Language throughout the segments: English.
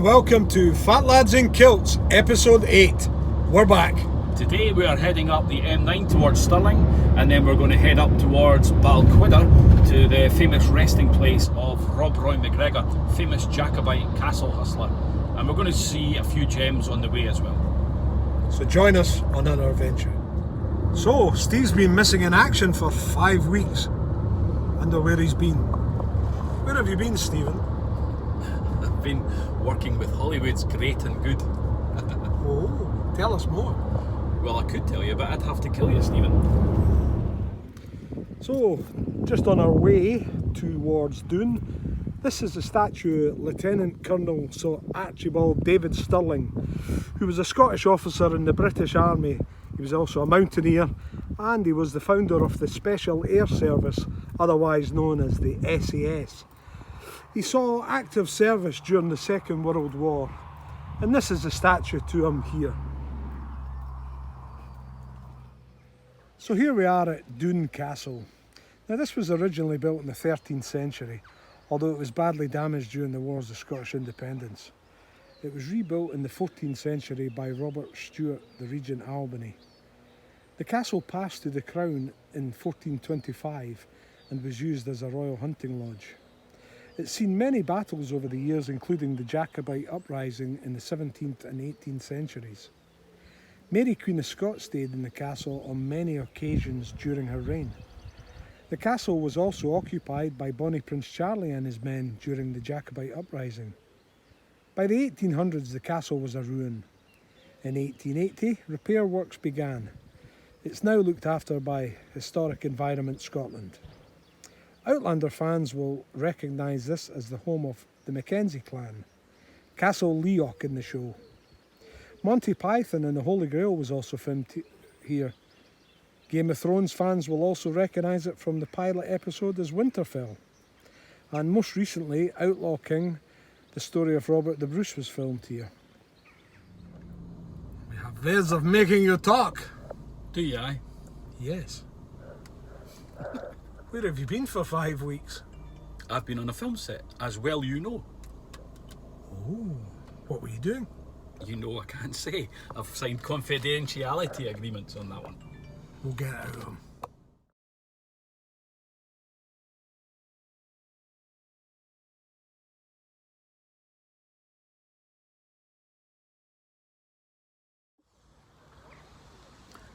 welcome to Fat Lads in Kilts, episode 8. We're back. Today we are heading up the M9 towards Stirling, and then we're going to head up towards Balquidder to the famous resting place of Rob Roy McGregor, famous Jacobite castle hustler. And we're going to see a few gems on the way as well. So join us on our adventure. So, Steve's been missing in action for 5 weeks. Wonder where he's been. Where have you been, Stephen? I've been working with Hollywood's Great and Good. Oh, tell us more. Well, I could tell you, but I'd have to kill you, Stephen. So, just on our way towards Doune, this is the statue of Lieutenant Colonel Sir Archibald David Stirling, who was a Scottish officer in the British Army. He was also a mountaineer, and he was the founder of the Special Air Service, otherwise known as the SAS. He saw active service during the Second World War, and this is a statue to him here. So here we are at Doune Castle. Now this was originally built in the 13th century, although it was badly damaged during the Wars of Scottish Independence. It was rebuilt in the 14th century by Robert Stewart, the Regent Albany. The castle passed to the Crown in 1425 and was used as a royal hunting lodge. It's seen many battles over the years, including the Jacobite uprising in the 17th and 18th centuries. Mary Queen of Scots stayed in the castle on many occasions during her reign. The castle was also occupied by Bonnie Prince Charlie and his men during the Jacobite uprising. By the 1800s, the castle was a ruin. In 1880, repair works began. It's now looked after by Historic Environment Scotland. Outlander fans will recognise this as the home of the Mackenzie clan. Castle Leoch in the show. Monty Python and the Holy Grail was also filmed here. Game of Thrones fans will also recognise it from the pilot episode as Winterfell. And most recently, Outlaw King, the story of Robert the Bruce, was filmed here. We have ways of making you talk. Do you, aye? Yes. Where have you been for 5 weeks? I've been on a film set, as well you know. Oh, what were you doing? You know I can't say. I've signed confidentiality agreements on that one. We'll get out of them.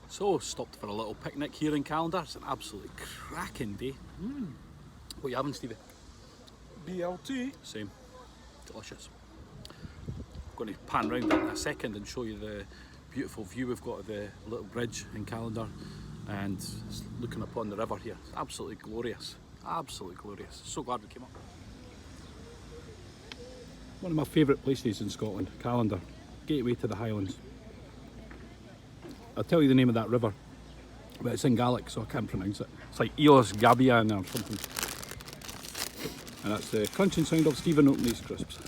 So, stopped for a little picnic here in Callendar. It's an absolutely cracking day. What are you having, Stevie? BLT. Same. Delicious. I'm going to pan round in a second and show you the beautiful view we've got of the little bridge in Callendar and looking upon the river here. It's absolutely glorious. Absolutely glorious. So glad we came up. One of my favourite places in Scotland, Callendar. Gateway to the Highlands. I'll tell you the name of that river, but it's in Gaelic, so I can't pronounce it. It's like Eos Gabian or something. And that's the crunching sound of Stephen opening these crisps.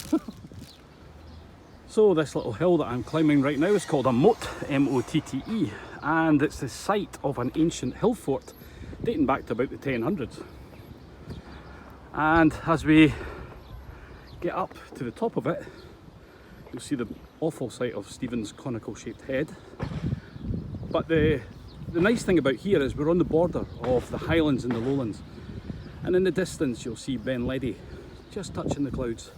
So this little hill that I'm climbing right now is called a motte, M-O-T-T-E, and it's the site of an ancient hill fort dating back to about the 1000s. And as we get up to the top of it, you'll see the awful sight of Stephen's conical shaped head. But the nice thing about here is we're on the border of the Highlands and the Lowlands. And in the distance you'll see Ben Ledi just touching the clouds.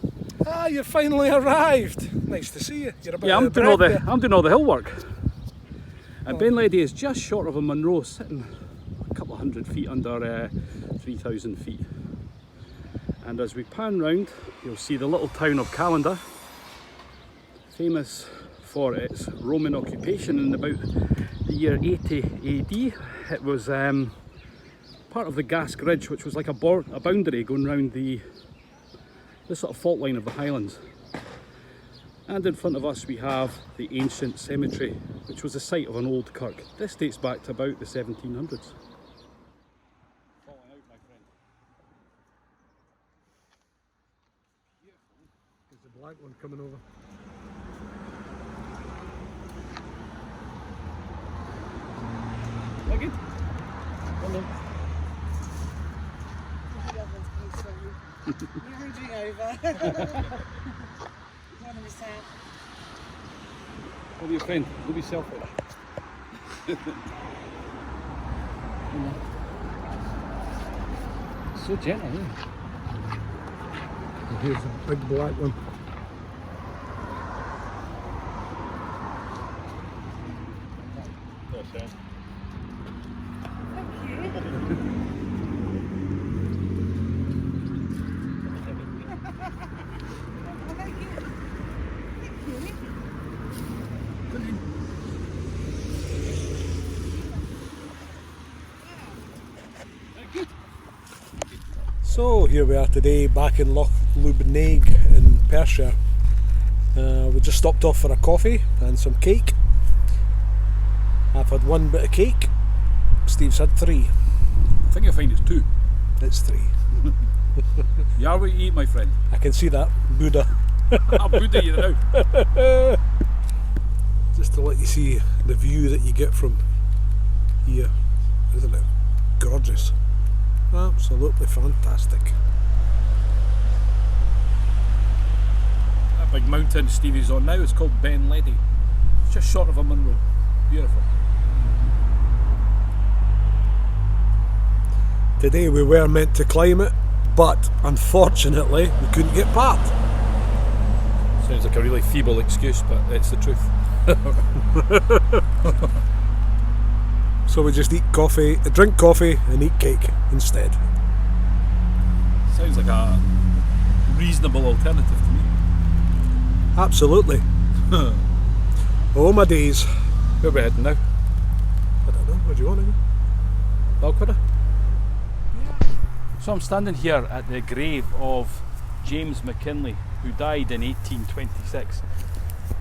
Ah, you finally arrived. Nice to see you. You're about I'm doing all the hill work. And Ben Ledi is just short of a Munro, sitting a couple of hundred feet under 3,000 feet. And as we pan round, you'll see the little town of Callendar, famous for its Roman occupation in about the year 80 AD. It was part of the Gask Ridge, which was like a boundary going round the sort of fault line of the Highlands. And in front of us we have the ancient cemetery, which was the site of an old kirk. This dates back to about the 1700s. Falling out, my friend. Beautiful. There's the black one coming over. That good? Well done. You're hurrying over. One of his Don't be a friend, don't be selfish. So gentle, eh? And here's a big black one. So here we are today back in Loch Lubnaig in Perthshire. We just stopped off for a coffee and some cake. I've had one bit of cake, Steve's had 3. I think you'll find it's 2. It's 3. You are what you eat, my friend. I can see that, Buddha. I'll Buddha you now. Just to let you see the view that you get from here. Isn't it gorgeous? Absolutely fantastic. That big mountain Stevie's on now is called Ben Ledi. It's just short of a Munro. Beautiful. Today we were meant to climb it, but unfortunately we couldn't get part. Sounds like a really feeble excuse, but it's the truth. So we just drink coffee and eat cake instead. Sounds like a reasonable alternative to me. Absolutely. Oh my days. Where are we heading now? I don't know, where do you want to go? Balquidder? So I'm standing here at the grave of James McKinley, who died in 1826,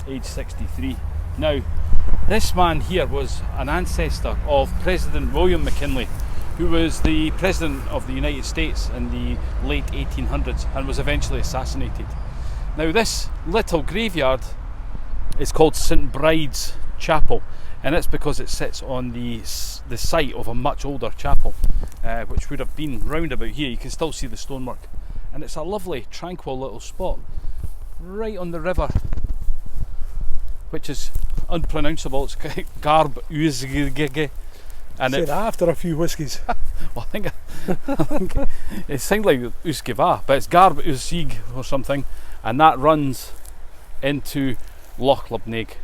age 63. Now, this man here was an ancestor of President William McKinley, who was the President of the United States in the late 1800s and was eventually assassinated. Now, this little graveyard is called St Bride's Chapel, and it's because it sits on the site of a much older chapel, which would have been round about here. You can still see the stonework, and it's a lovely, tranquil little spot right on the river, which is unpronounceable. It's Garb Uzgige. And Say that after a few whiskies. Well, I think it sounds like Uskiva, but it's Garb Uzig or something, and that runs into Loch Lubnaig.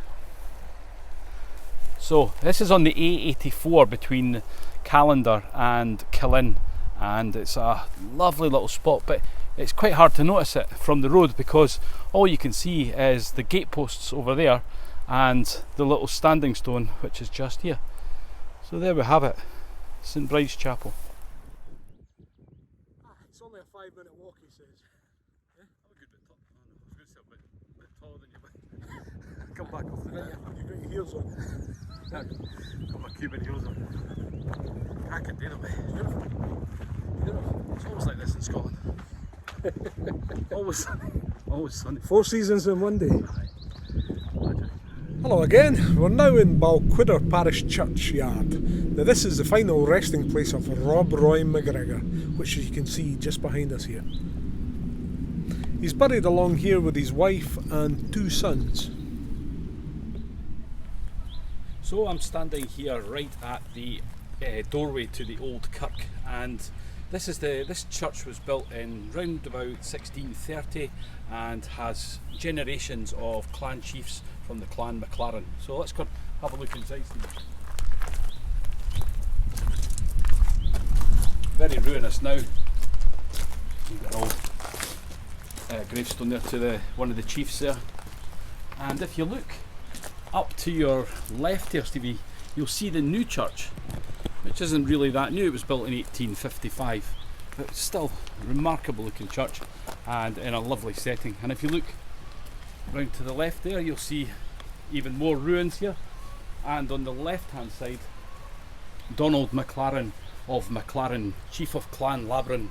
So this is on the A84 between Callendar and Killen, and it's a lovely little spot, but it's quite hard to notice it from the road because all you can see is the gateposts over there and the little standing stone, which is just here. So there we have it, St Bride's Chapel. It's only a 5-minute walk, he says. Yeah? I'm a good bit taller than you. Come back off the video. You've got your heels on. Got my Cuban heels on. I can do them. Beautiful. Beautiful. It's always like this in Scotland. Always sunny. 4 seasons in one day. Hello again, we're now in Balquidder parish churchyard. Now this is the final resting place of Rob Roy McGregor, which you can see just behind us here. He's buried along here with his wife and 2 sons. So I'm standing here right at the doorway to the old kirk, and this church was built in round about 1630 and has generations of clan chiefs from the clan MacLaren. So let's go have a look inside, Steve. Very ruinous now. You've got an old gravestone there to one of the chiefs there. And if you look up to your left here, Stevie, you'll see the new church, which isn't really that new. It was built in 1855, but it's still a remarkable looking church and in a lovely setting. And if you look round to the left there, you'll see even more ruins here, and on the left hand side, Donald MacLaren of MacLaren, chief of Clan Labran,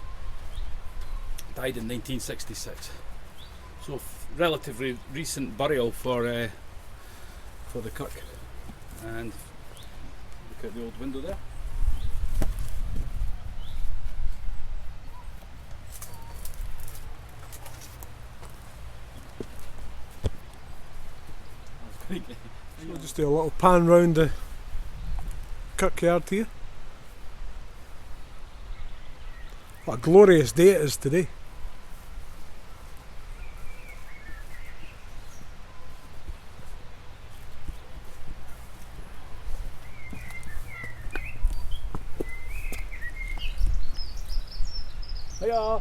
died in 1966. So relatively recent burial for the kirk. And look at the old window there. So we'll just do a little pan round the kirkyard here. What a glorious day it is today. Hiya!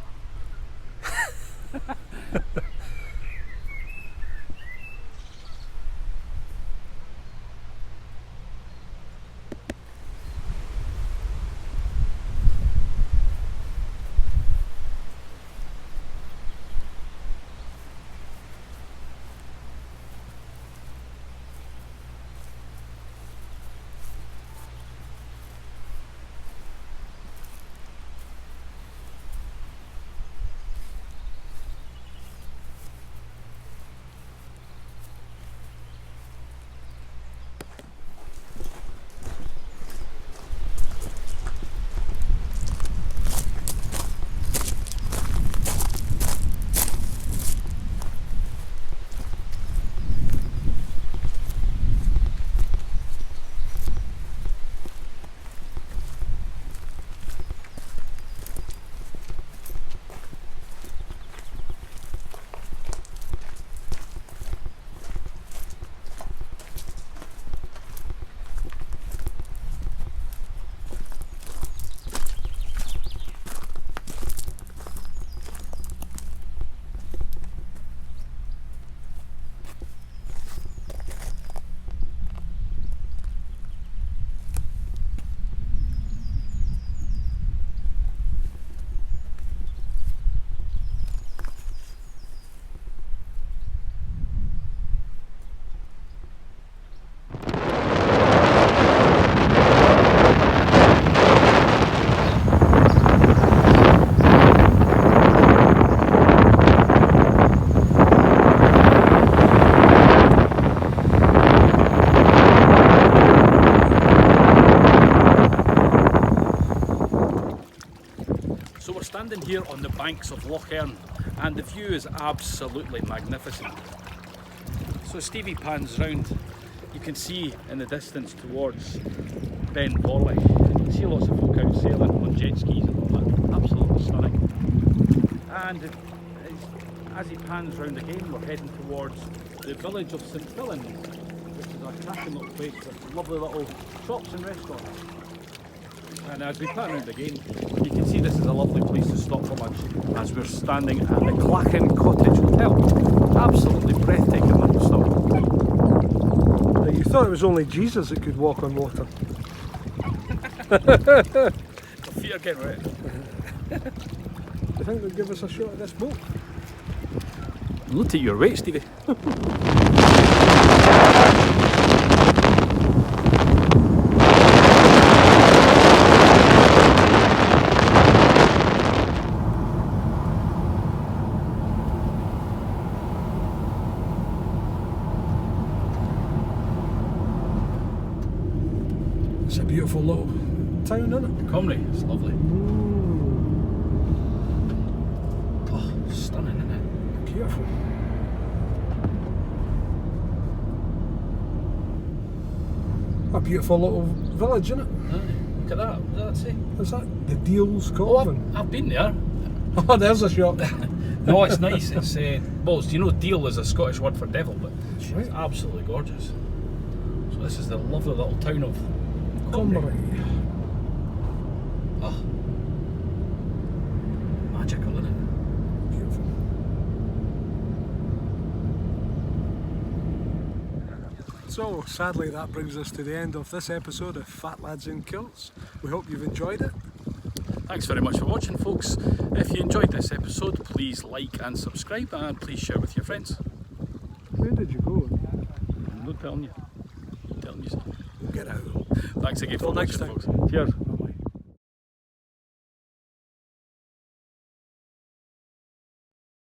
So we're standing here on the banks of Loch Earn and the view is absolutely magnificent. So Stevie pans round, you can see in the distance towards Ben Vorley. You can see lots of folk out sailing on jet skis and all that. Absolutely stunning. And as he pans round again, we're heading towards the village of St Fillans, which is a cracking little place with lovely little shops and restaurants. And as we pan round again, you can see this is a lovely place to stop for lunch as we're standing at the Clachan Cottage Hotel. Absolutely breathtaking little stop. Now, you thought it was only Jesus that could walk on water. My feet are getting wet. Do you think they'll give us a shot at this boat? Look at your weight, Stevie. It's a beautiful little town, isn't it? Comrie, it's lovely. Oh, stunning, isn't it? Beautiful. A beautiful little village, isn't it? Aye, look at that, what does that say? Is that the Deal's Oh, Coven? I've been there. Oh, there's a shop. No, it's nice. It's well, do you know deal is a Scottish word for devil, but it's Right. absolutely gorgeous. So this is the lovely little town of Comrie. Oh, magical, isn't it? Beautiful. So, sadly, that brings us to the end of this episode of Fat Lads in Kilts. We hope you've enjoyed it. Thanks very much for watching, folks. If you enjoyed this episode, please like and subscribe, and please share with your friends. Where did you go? I'm not telling you. I'm telling you something. Get out. Thanks again for Till next watching, time. folks. Cheers.